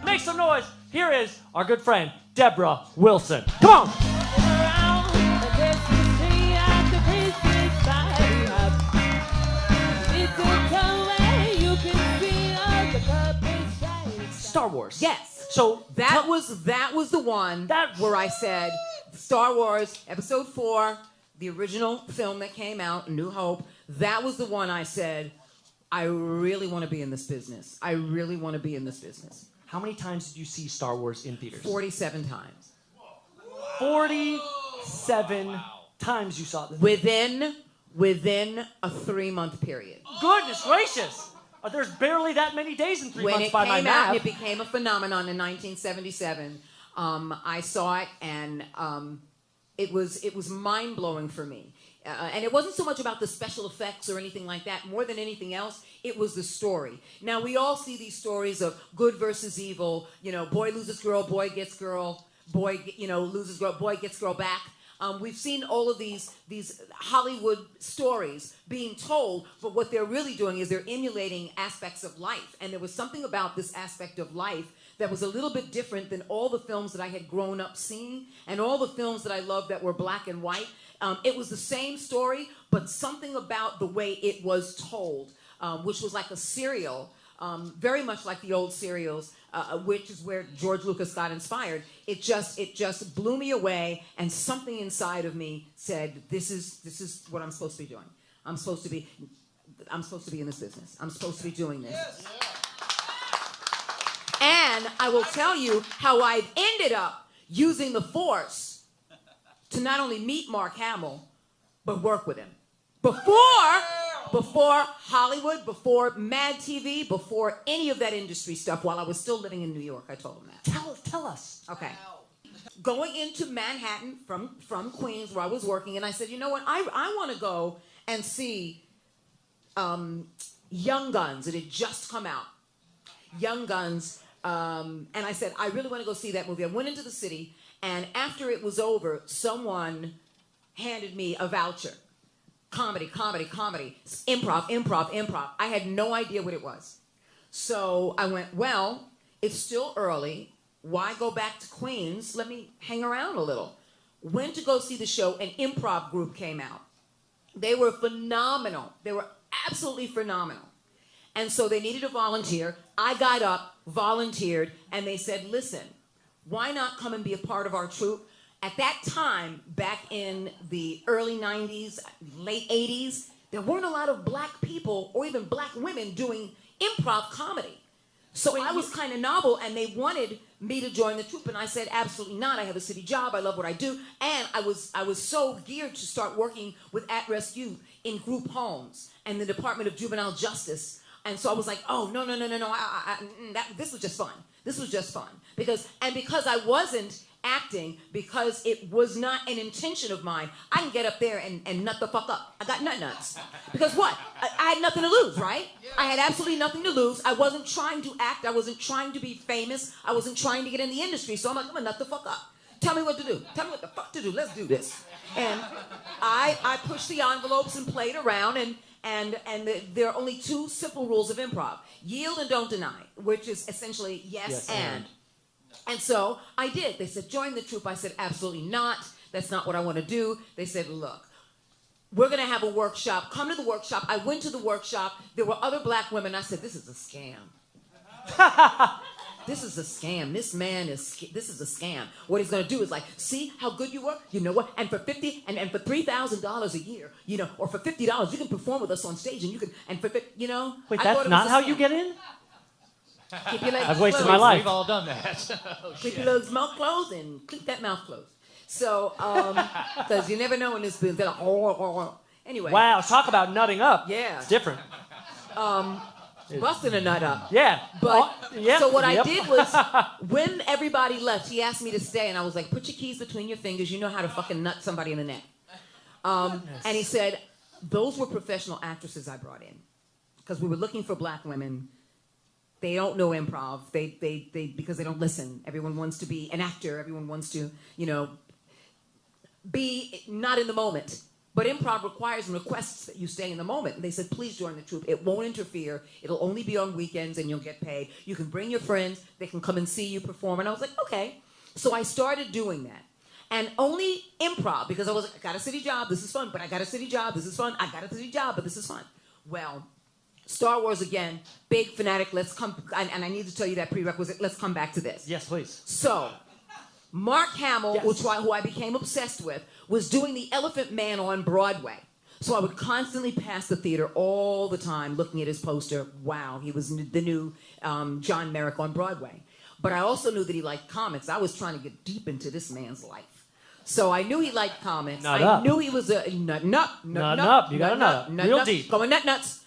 Make some noise. Here is our good friend, Debra Wilson. Come on. Star Wars. Yes. So that was the one where I said Star Wars Episode 4, the original film that came out, New Hope. That was the one I said, I really want to be in this business. I really want to be in this business. How many times did you see Star Wars in theaters? 47 times. 47 times you saw this. Within a 3-month period. Goodness gracious. There's barely that many days in 3 months by my math. When it became a phenomenon in 1977, I saw it, and it was mind-blowing for me. And it wasn't so much about the special effects or anything like that. More than anything else, it was the story. Now, we all see these stories of good versus evil. You know, boy loses girl, boy gets girl, boy, loses girl, boy gets girl back. We've seen all of these Hollywood stories being told, but what they're really doing is they're emulating aspects of life. And there was something about this aspect of life that was a little bit different than all the films that I had grown up seeing and all the films that I loved that were black and white. It was the same story, but something about the way it was told, which was like a serial, very much like the old serials, which is where George Lucas got inspired. It just blew me away, and something inside of me said, "This is what I'm supposed to be doing. I'm supposed to be in this business. I'm supposed to be doing this." Yes. And I will tell you how I've ended up using the Force to not only meet Mark Hamill, but work with him. Before Hollywood, before MADtv, before any of that industry stuff, while I was still living in New York, I told him that. Tell us. Okay. Going into Manhattan from Queens, where I was working, and I said, you know what, I want to go and see Young Guns. It had just come out. Young Guns. And I said, I really want to go see that movie. I went into the city, and after it was over, someone handed me a voucher. Comedy, improv. I had no idea what it was. So I went, well, it's still early. Why go back to Queens? Let me hang around a little. Went to go see the show. An improv group came out. They were phenomenal. They were absolutely phenomenal. And so they needed a volunteer. I got up, volunteered, and they said, listen, why not come and be a part of our troupe? At that time, back in the early 90s, late 80s, there weren't a lot of black people or even black women doing improv comedy. So I was kind of novel, and they wanted me to join the troupe, and I said, absolutely not. I have a city job. I love what I do. And I was so geared to start working with at-risk youth in group homes and the Department of Juvenile Justice. And so I was like, oh, no. This was just fun. This was just fun. Because I wasn't acting, because it was not an intention of mine, I can get up there and nut the fuck up. I got nuts. Because what? I had nothing to lose, right? I had absolutely nothing to lose. I wasn't trying to act. I wasn't trying to be famous. I wasn't trying to get in the industry. So I'm like, I'm gonna nut the fuck up. Tell me what to do. Tell me what the fuck to do. Let's do this. And I pushed the envelopes and played around, and there are only 2 simple rules of improv. Yield and don't deny, which is essentially yes and. And so I did. They said, join the troupe. I said, absolutely not. That's not what I want to do. They said, look, we're going to have a workshop. Come to the workshop. I went to the workshop. There were other black women. I said, this is a scam. This is a scam. This is a scam. What he's going to do is like, see how good you were? You know what? And for $50 and for $3,000 a year, or for $50, you can perform with us on stage, and you can, and for, Wait, that's not how you get in? Keep your legs I've wasted closed. my life. We've all done that. Keep your legs mouth closed and keep that mouth closed. So, because you never know in this business. Anyway. Wow, talk about nutting up. Yeah. It's different. Busting a nut up. Yeah. But, so what I did was, when everybody left, he asked me to stay, and I was like, put your keys between your fingers. You know how to fucking nut somebody in the neck. And he said, those were professional actresses I brought in. Because we were looking for black women. They don't know improv. They because they don't listen. Everyone wants to be an actor. Everyone wants to, be not in the moment. But improv requires and requests that you stay in the moment. And they said, please join the troupe. It won't interfere. It'll only be on weekends and you'll get paid. You can bring your friends. They can come and see you perform. And I was like, okay. So I started doing that. And only improv, because I got a city job, this is fun, but I got a city job, this is fun. I got a city job, but this is fun. Well, Star Wars again, big fanatic, let's come, and I need to tell you that prerequisite, let's come back to this. Yes, please. So, Mark Hamill, Yes. who I became obsessed with, was doing the Elephant Man on Broadway. So I would constantly pass the theater all the time looking at his poster. Wow, he was the new John Merrick on Broadway. But I also knew that he liked comics. I was trying to get deep into this man's life. So I knew he liked comics. I knew he was a nut up. You got a nut up. Real deep. Going nuts.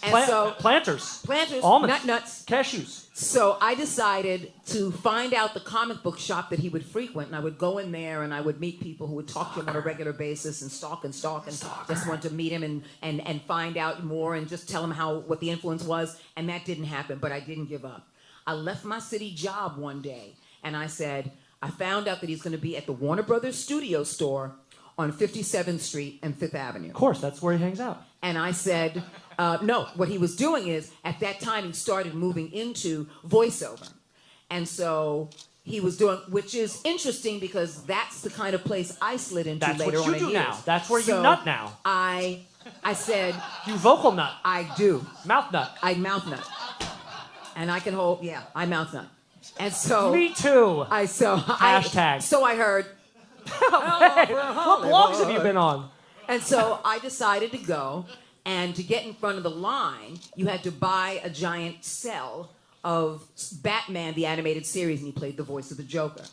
And so planters, almonds, nuts, cashews. So I decided to find out the comic book shop that he would frequent, and I would go in there and I would meet people who would talk to him on a regular basis and stalk and just wanted to meet him and find out more and just tell him what the influence was. And that didn't happen, but I didn't give up. I left my city job one day and I said, I found out that he's going to be at the Warner Brothers studio store on 57th Street and 5th Avenue. Of course, that's where he hangs out. And I said, no, what he was doing is, at that time, he started moving into voiceover. And so he was doing, which is interesting because that's the kind of place I slid into later on in years. That's what you do now. That's where you nut now. I said... You vocal nut. I do. Mouth nut. I mouth nut. And I can hold, I mouth nut. And so... Me too. Hashtag. So I heard... Hey, what blogs have you been on? And so I decided to go, and to get in front of the line, you had to buy a giant cell of Batman, the animated series, and he played the voice of the Joker.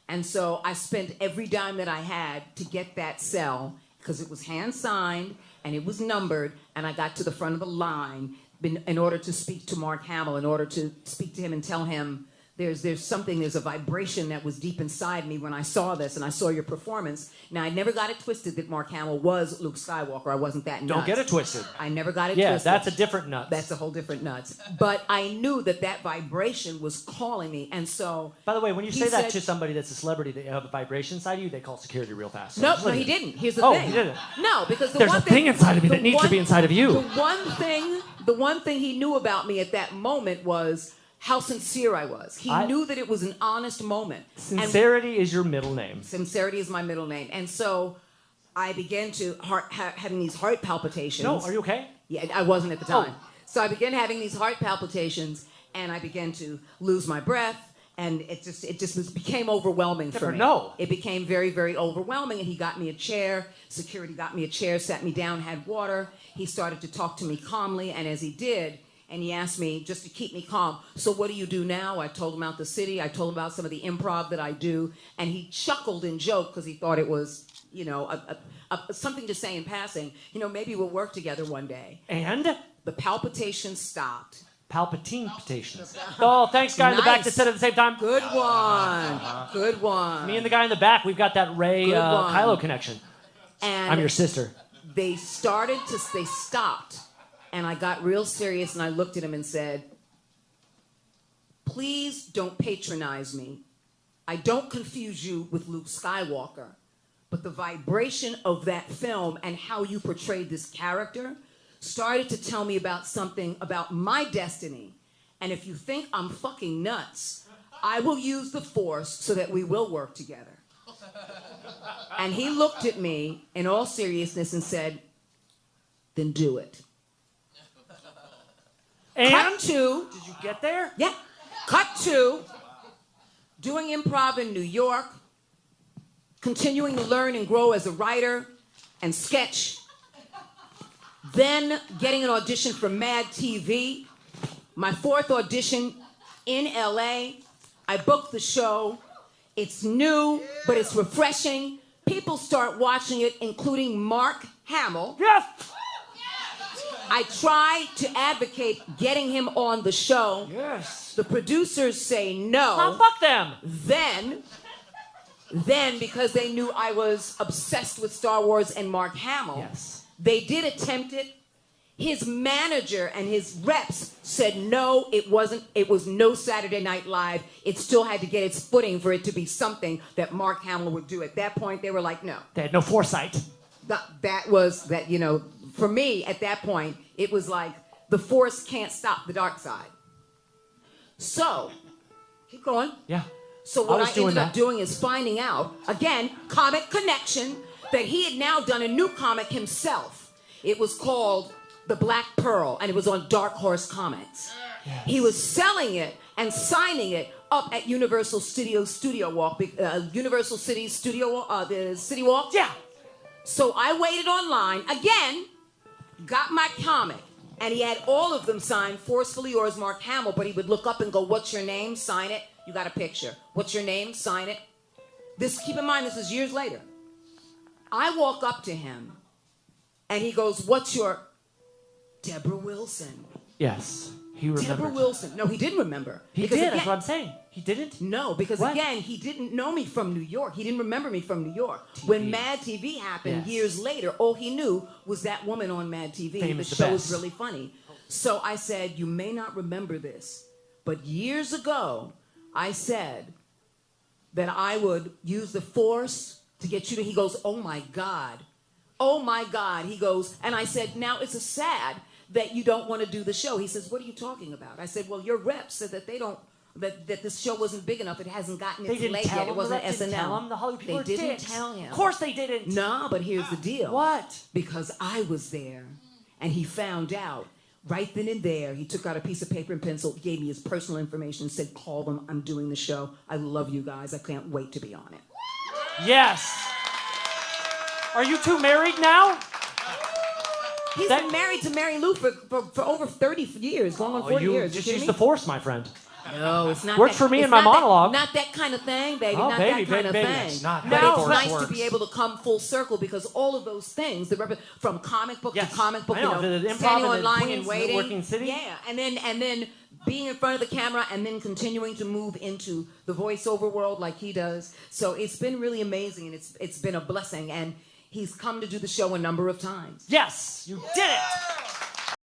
And so I spent every dime that I had to get that cell, because it was hand-signed, and it was numbered, and I got to the front of the line in order to speak to Mark Hamill, in order to speak to him and tell him, there's a vibration that was deep inside me when I saw this and I saw your performance. Now, I never got it twisted that Mark Hamill was Luke Skywalker. I wasn't that nuts. Don't get it twisted. I never got it twisted. Yeah, that's a different nuts. That's a whole different nuts. But I knew that vibration was calling me, and so... By the way, when you say that to somebody that's a celebrity that have a vibration inside of you, they call security real fast. So no, he didn't. Here's the thing. Oh, he didn't? No, because there's a thing inside of me that needs to be inside of you. The one thing he knew about me at that moment was... how sincere I was. He knew that it was an honest moment. Sincerity is your middle name. Sincerity is my middle name. And so I began to having these heart palpitations. No, are you okay? Yeah, I wasn't at the time. Oh. So I began having these heart palpitations, and I began to lose my breath, and it just became overwhelming for me. No. It became very, very overwhelming, and he got me a chair. Security got me a chair, sat me down, had water. He started to talk to me calmly, and as he did, and he asked me, just to keep me calm, so what do you do now? I told him about the city. I told him about some of the improv that I do. And he chuckled and joked because he thought it was, something to say in passing. Maybe we'll work together one day. And? The palpitations stopped. Palpitations. Oh, thanks, guy in the back that said it at the same time. Good one. Good one. Me and the guy in the back, we've got that Ray Kylo connection. And I'm your sister. They stopped. And I got real serious, and I looked at him and said, please don't patronize me. I don't confuse you with Luke Skywalker. But the vibration of that film and how you portrayed this character started to tell me about something about my destiny. And if you think I'm fucking nuts, I will use the Force so that we will work together. And he looked at me in all seriousness and said, then do it. And Cut to... Did you get there? Yeah. Cut to doing improv in New York, continuing to learn and grow as a writer and sketch, then getting an audition for MADtv, my 4th audition in LA. I booked the show. It's new, but it's refreshing. People start watching it, including Mark Hamill. Yes! I tried to advocate getting him on the show. Yes. The producers say no. Oh, fuck them. Then, because they knew I was obsessed with Star Wars and Mark Hamill, yes, they did attempt it. His manager and his reps said no, it wasn't. It was no Saturday Night Live. It still had to get its footing for it to be something that Mark Hamill would do. At that point, they were like, no. They had no foresight. that was that, you know, for me at that point, it was like the force can't stop the dark side. So, keep going. Yeah. So what I ended up doing is finding out, again, comic connection, that he had now done a new comic himself. It was called The Black Pearl, and it was on Dark Horse Comics. Yes. He was selling it and signing it up at Universal Studio Walk, Universal City Studio, the City Walk. Yeah. So I waited online, again, got my comic, and he had all of them signed, Forcefully Yours, Mark Hamill, but he would look up and go, what's your name? Sign it. You got a picture. What's your name? Sign it. Keep in mind, this is years later. I walk up to him, and he goes, what's your... Debra Wilson. Yes. He remembered. Debra Wilson. No, he didn't remember. He did, again, that's what I'm saying. He didn't? No, because again, he didn't know me from New York. He didn't remember me from New York. When MADtv happened years later, all he knew was that woman on MADtv. Famous the show was really funny. So I said, you may not remember this, but years ago, I said that I would use the force to get you to... He goes, oh my God. Oh my God. He goes, and I said, now it's sad that you don't want to do the show. He says, what are you talking about? I said, well, your reps said that they don't, that this show wasn't big enough. It hasn't gotten its leg yet. It wasn't SNL. Tell him. The Hollywood people they didn't tell him. Of course they didn't. No, but here's the deal. What? Because I was there, and he found out right then and there. He took out a piece of paper and pencil, gave me his personal information, said, call them. I'm doing the show. I love you guys. I can't wait to be on it. Yes. Are you two married now? He's been married to Mary Lou for over 30 years, going on 40 years. Just use the force, my friend. No, it's not. Worked for me in my monologue. Not that kind of thing, baby. Oh, not baby, that kind of baby. thing. It's not but how it's force nice works. to be able to come full circle because all of those things, from comic book to comic book, I know, the Improv standing and online Queens and waiting, Working City. yeah, and then being in front of the camera and then continuing to move into the voiceover world like he does. So it's been really amazing, and it's been a blessing. And he's come to do the show a number of times. Yes, you did it.